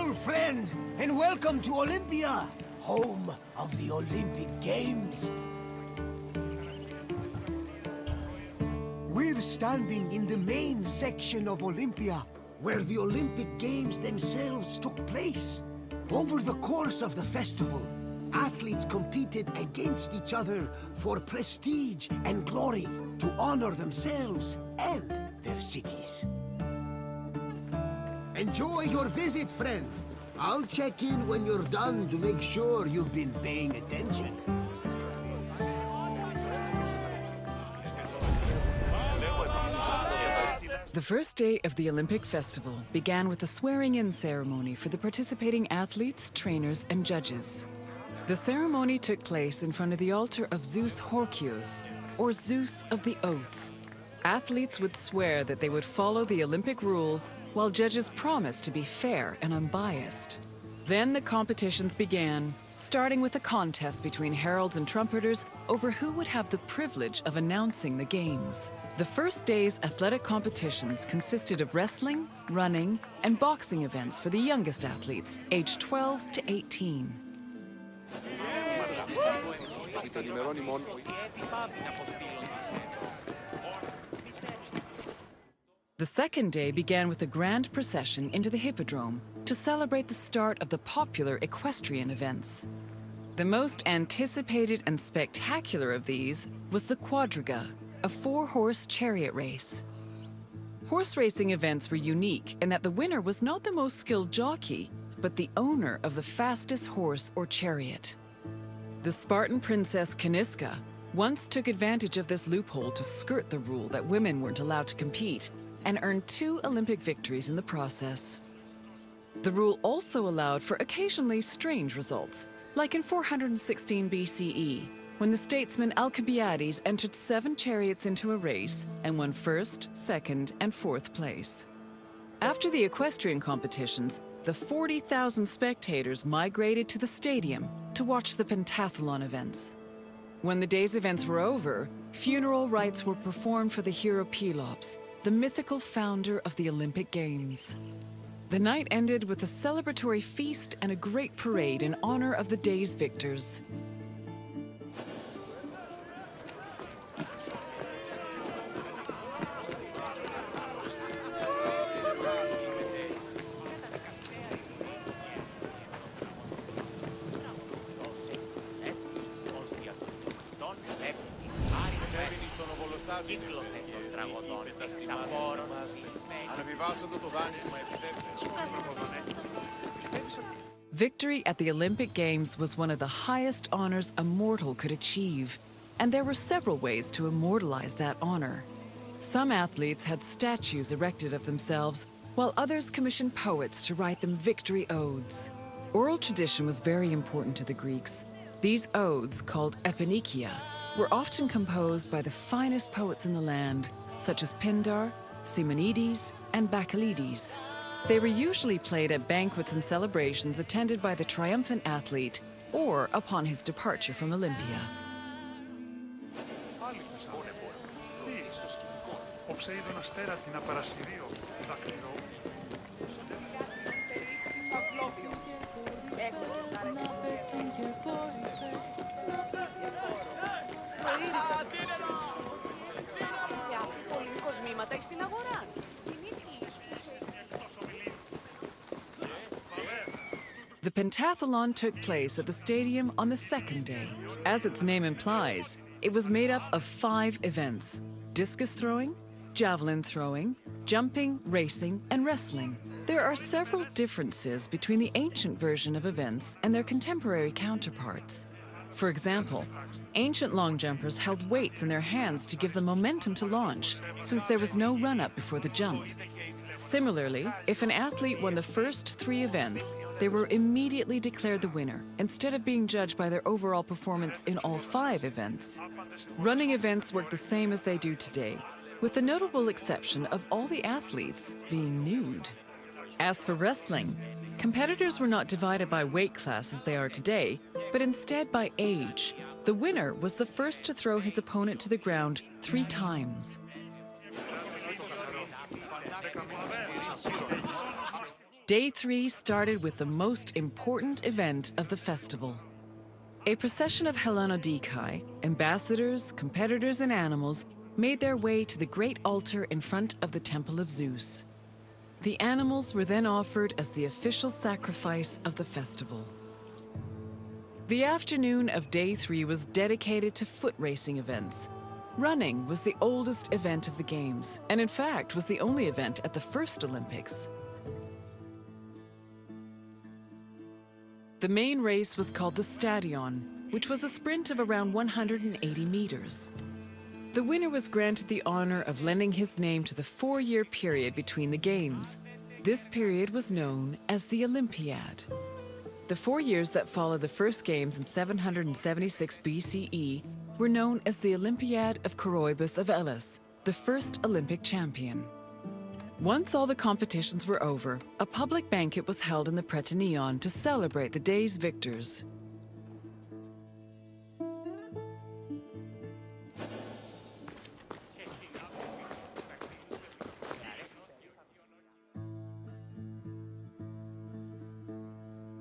Hail, friend, and welcome to Olympia, home of the Olympic Games. We're standing in the main section of Olympia, where the Olympic Games themselves took place. Over the course of the festival, athletes competed against each other for prestige and glory to honor themselves and their cities. Enjoy your visit, friend. I'll check in when you're done to make sure you've been paying attention. The first day of the Olympic Festival began with a swearing-in ceremony for the participating athletes, trainers, and judges. The ceremony took place in front of the altar of Zeus Horkios, or Zeus of the Oath. Athletes would swear that they would follow the Olympic rules, while judges promised to be fair and unbiased. Then the competitions began, starting with a contest between heralds and trumpeters over who would have the privilege of announcing the games. The first day's athletic competitions consisted of wrestling, running, and boxing events for the youngest athletes, aged 12 to 18. The second day began with a grand procession into the Hippodrome to celebrate the start of the popular equestrian events. The most anticipated and spectacular of these was the Quadriga, a four-horse chariot race. Horse racing events were unique in that the winner was not the most skilled jockey, but the owner of the fastest horse or chariot. The Spartan princess Caniska once took advantage of this loophole to skirt the rule that women weren't allowed to compete, and earned 2 Olympic victories in the process. The rule also allowed for occasionally strange results, like in 416 BCE, when the statesman Alcibiades entered 7 chariots into a race and won 1st, 2nd, and 4th place. After the equestrian competitions, the 40,000 spectators migrated to the stadium to watch the pentathlon events. When the day's events were over, funeral rites were performed for the hero Pelops, the mythical founder of the Olympic Games. The night ended with a celebratory feast and a great parade in honor of the day's victors. Victory at the Olympic Games was one of the highest honors a mortal could achieve, and there were several ways to immortalize that honor. Some athletes had statues erected of themselves, while others commissioned poets to write them victory odes. Oral tradition was very important to the Greeks. These odes, called eponychia, were often composed by the finest poets in the land, such as Pindar, Simonides, and Bacchylides. They were usually played at banquets and celebrations attended by the triumphant athlete or upon his departure from Olympia. The pentathlon took place at the stadium on the second day. As its name implies, it was made up of 5 events: discus throwing, javelin throwing, jumping, racing, and wrestling. There are several differences between the ancient version of events and their contemporary counterparts. For example, ancient long jumpers held weights in their hands to give them momentum to launch, since there was no run-up before the jump. Similarly, if an athlete won the first 3 events, they were immediately declared the winner, instead of being judged by their overall performance in all 5 events. Running events work the same as they do today, with the notable exception of all the athletes being nude. As for wrestling, competitors were not divided by weight class as they are today, but instead by age. The winner was the first to throw his opponent to the ground 3 times. Day 3 started with the most important event of the festival. A procession of Hellenodikai, ambassadors, competitors, and animals made their way to the great altar in front of the Temple of Zeus. The animals were then offered as the official sacrifice of the festival. The afternoon of Day 3 was dedicated to foot racing events. Running was the oldest event of the Games, and in fact was the only event at the first Olympics. The main race was called the Stadion, which was a sprint of around 180 meters. The winner was granted the honor of lending his name to the 4-year period between the Games. This period was known as the Olympiad. The 4 years that followed the first Games in 776 BCE were known as the Olympiad of Coroebus of Elis, the first Olympic champion. Once all the competitions were over, a public banquet was held in the Prytaneon to celebrate the day's victors.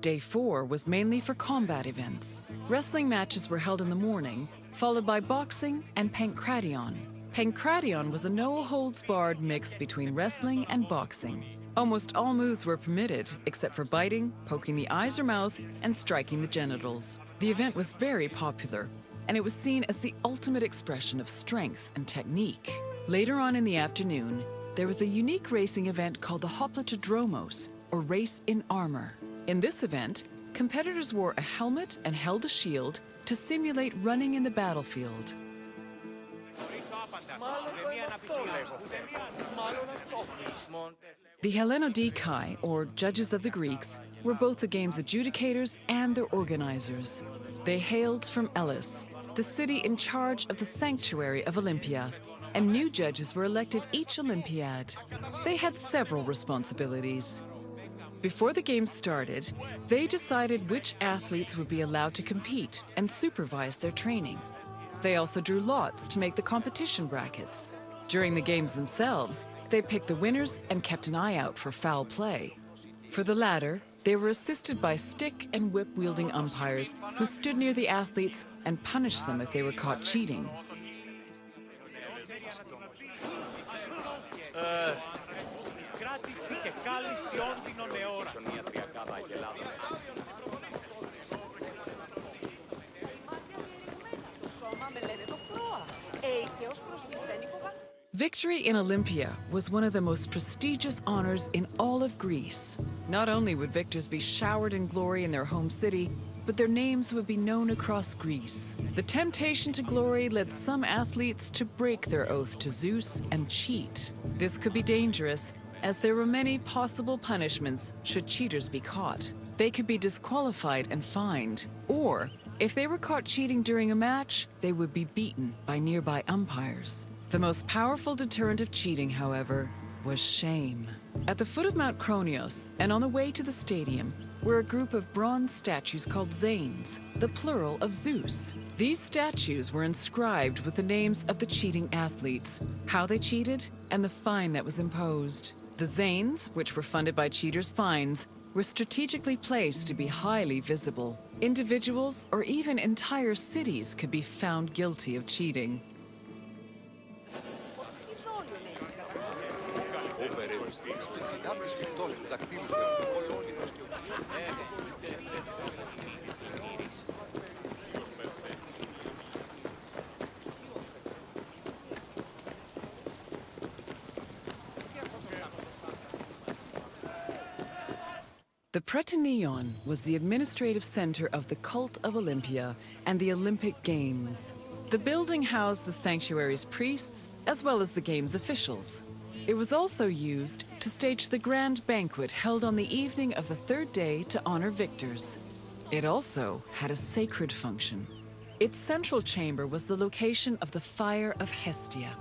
Day 4 was mainly for combat events. Wrestling matches were held in the morning, followed by boxing and pankration. Pankration was a no-holds-barred mix between wrestling and boxing. Almost all moves were permitted, except for biting, poking the eyes or mouth, and striking the genitals. The event was very popular, and it was seen as the ultimate expression of strength and technique. Later on in the afternoon, there was a unique racing event called the Hoplitodromos, or race in armor. In this event, competitors wore a helmet and held a shield to simulate running in the battlefield. The Hellenodikai, or judges of the Greeks, were both the game's adjudicators and their organizers. They hailed from Elis, the city in charge of the sanctuary of Olympia, and new judges were elected each Olympiad. They had several responsibilities. Before the games started, they decided which athletes would be allowed to compete and supervise their training. They also drew lots to make the competition brackets. During the games themselves, they picked the winners and kept an eye out for foul play. For the latter, they were assisted by stick and whip-wielding umpires who stood near the athletes and punished them if they were caught cheating. Victory in Olympia was one of the most prestigious honors in all of Greece. Not only would victors be showered in glory in their home city, but their names would be known across Greece. The temptation to glory led some athletes to break their oath to Zeus and cheat. This could be dangerous, as there were many possible punishments should cheaters be caught. They could be disqualified and fined, or if they were caught cheating during a match, they would be beaten by nearby umpires. The most powerful deterrent of cheating, however, was shame. At the foot of Mount Kronios, and on the way to the stadium, were a group of bronze statues called Zanes, the plural of Zeus. These statues were inscribed with the names of the cheating athletes, how they cheated, and the fine that was imposed. The Zanes, which were funded by cheaters' fines, were strategically placed to be highly visible. Individuals or even entire cities could be found guilty of cheating. The Prytaneon was the administrative center of the cult of Olympia and the Olympic Games. The building housed the sanctuary's priests as well as the game's officials. It was also used to stage the grand banquet held on the evening of the third day to honor victors. It also had a sacred function. Its central chamber was the location of the Fire of Hestia,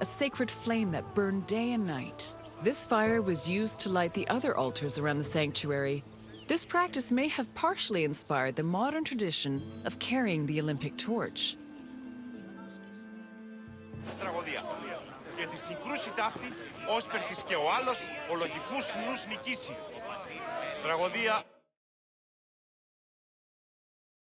a sacred flame that burned day and night. This fire was used to light the other altars around the sanctuary. This practice may have partially inspired the modern tradition of carrying the Olympic torch. Για τη συγκρούση ταύτη, όσπερ της και ο άλλος, ο λογικούς νους νικήσει. τραγωδία